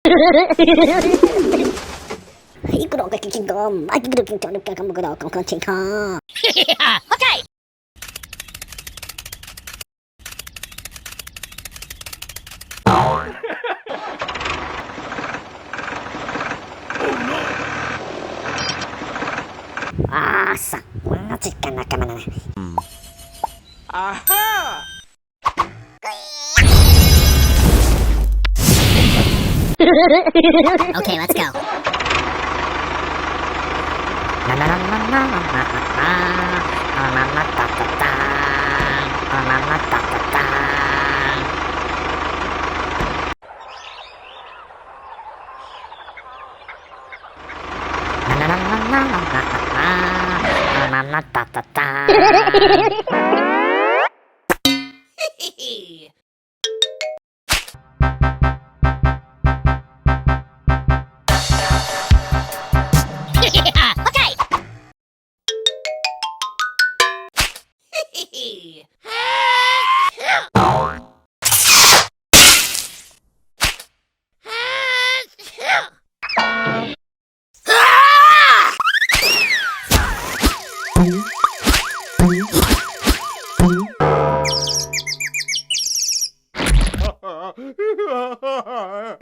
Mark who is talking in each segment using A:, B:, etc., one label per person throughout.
A: Hãy cứ đọc cái kinh gom, ai cứ được kinh chọn được cái không có đọc con chính ha. Okay. Asa, majikan nakamana.
B: Aha!
A: Okay, let's go.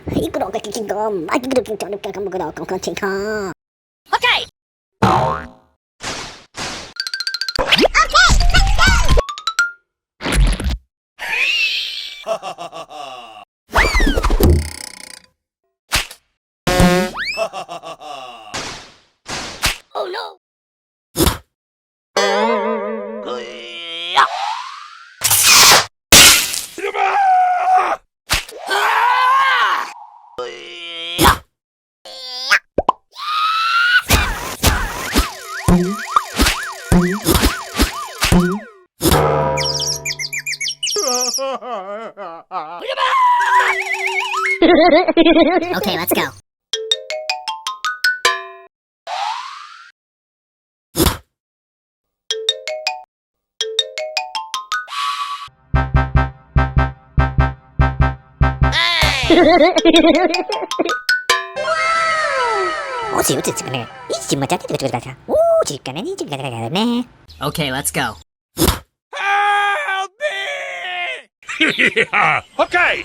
A: Hãy cứ đọc cái kinh gom, ai cứ được kinh chọn được cái không có đọc con chính ha. Okay. Oh no. Okay, let's go. Okay, let's go.
B: Help me! Okay!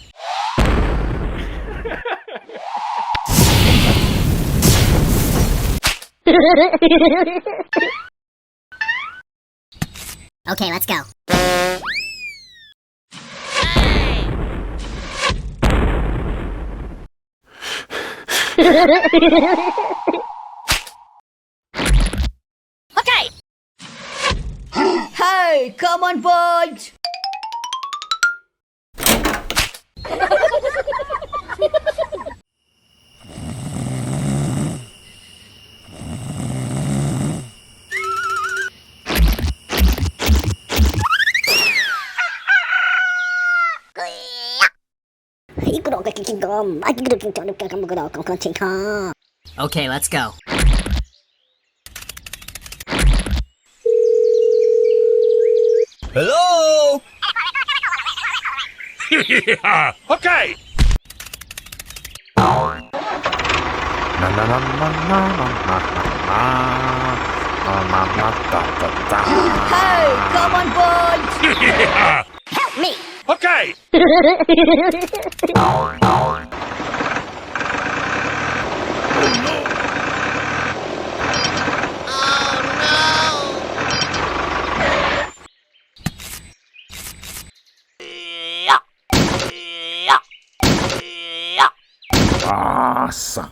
A: Okay, let's go. Okay.
C: Hey, come on, boys!
A: Hãy cứ đọc cái kinh gom, ai cứ được kinh chọn được cái không có đọc con chính ha.
D: Okay, let's go.
B: Hello? Okay!
C: Hey, come on, boys!
A: Help me.
B: Okay!
E: Nossa!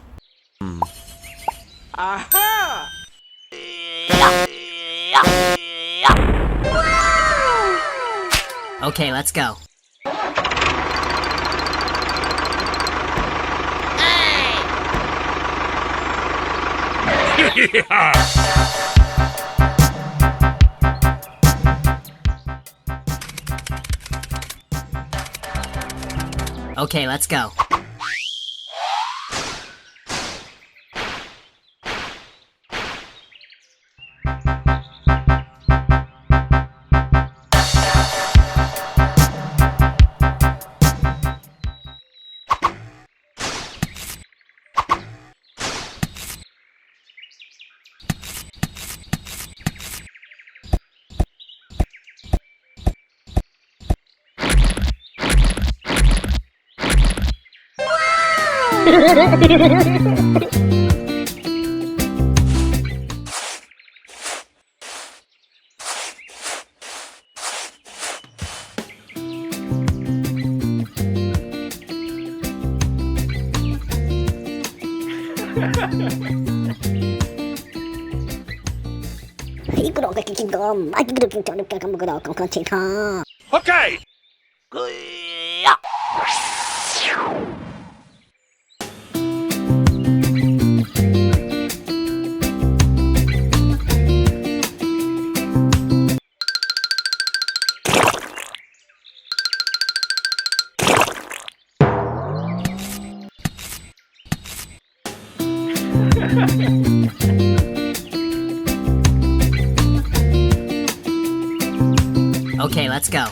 B: Aha!
D: Okay, let's go. Okay, let's go.
A: 이거 어떻게 지금 아직도 저렇게 감옥으로 깡깡치카.
B: Okay.
D: Okay, let's go.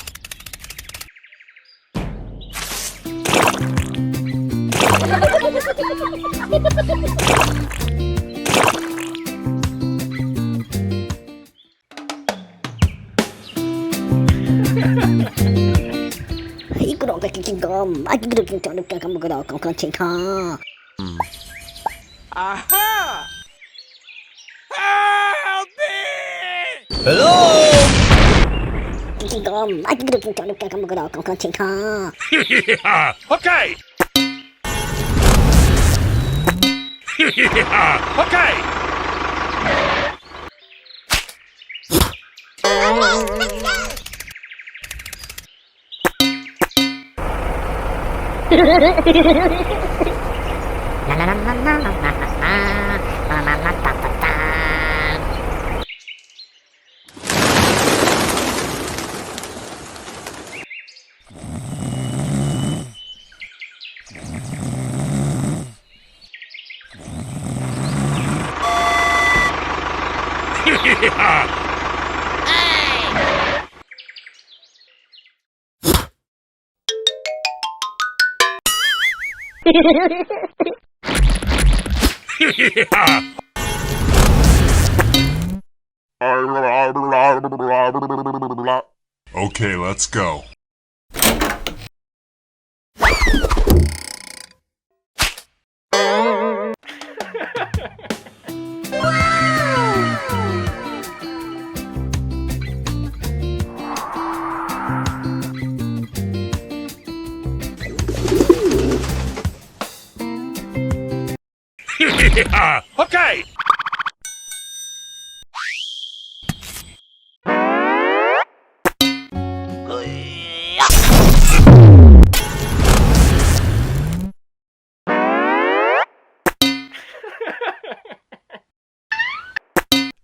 A: 이거 어떻게 지금 아직도 저렇게 감옥으로 깡깡치카.
B: Aha! Help me!
A: 지금 아직도 저렇게 감옥으로 깡깡치카.
B: Okay. Okay.
F: Okay, let's go.
B: Okay.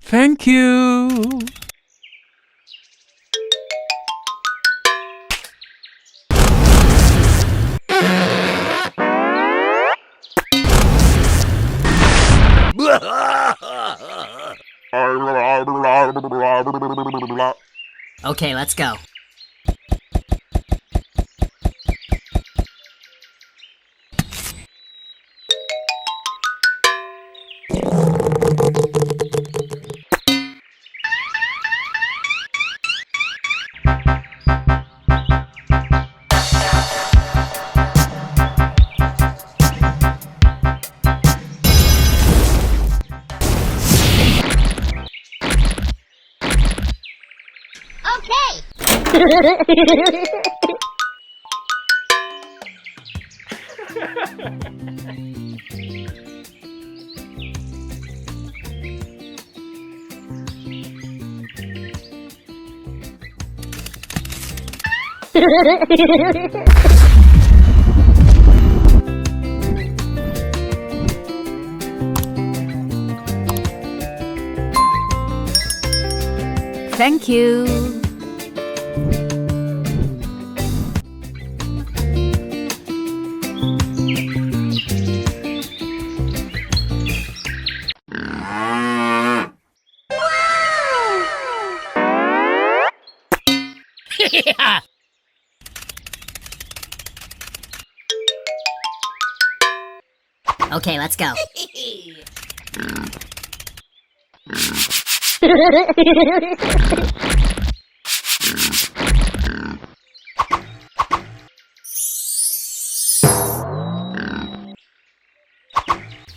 G: Thank you.
D: Okay, let's go.
C: Thank you.
D: Okay, let's go.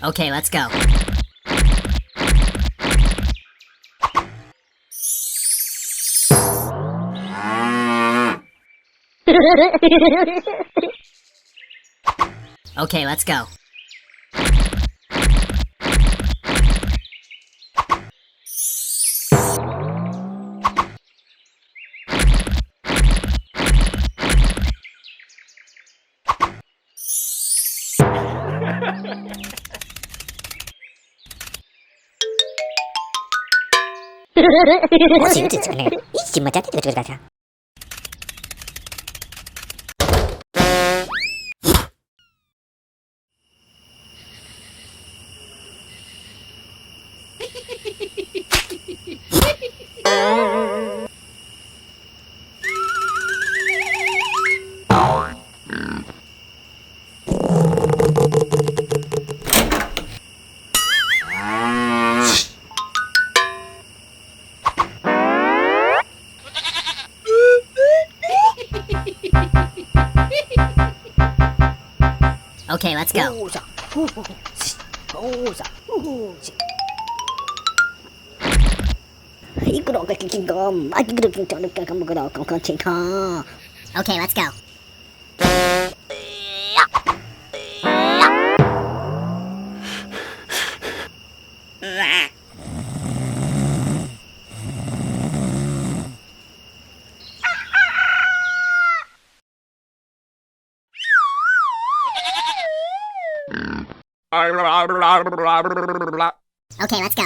D: Okay, let's go. Okay, let's go.
A: 뭐지 이제 전에 이지 뭐 자꾸 저거 가자.
D: Okay, let's go.
A: 오자 후후시 오자 후후시 이끌어 그 김금 아기그러 김정을 까 먹으러 깡깡칭카.
D: Okay, let's go. Okay, let's go.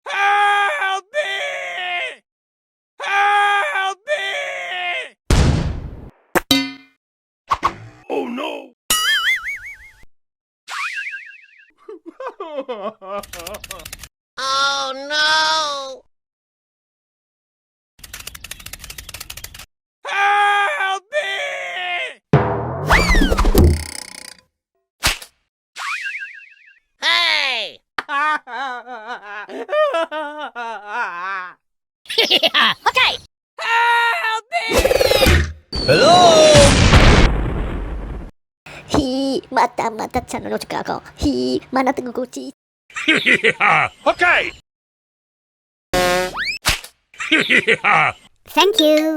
B: Help me! Help me! Oh no!
C: Oh no!
B: Help me!
C: Hey!
A: 오케이.
B: Help me!
A: 히 맞다 찬을 놓치가고 히 만났던 거지.
B: Okay!
A: Thank you.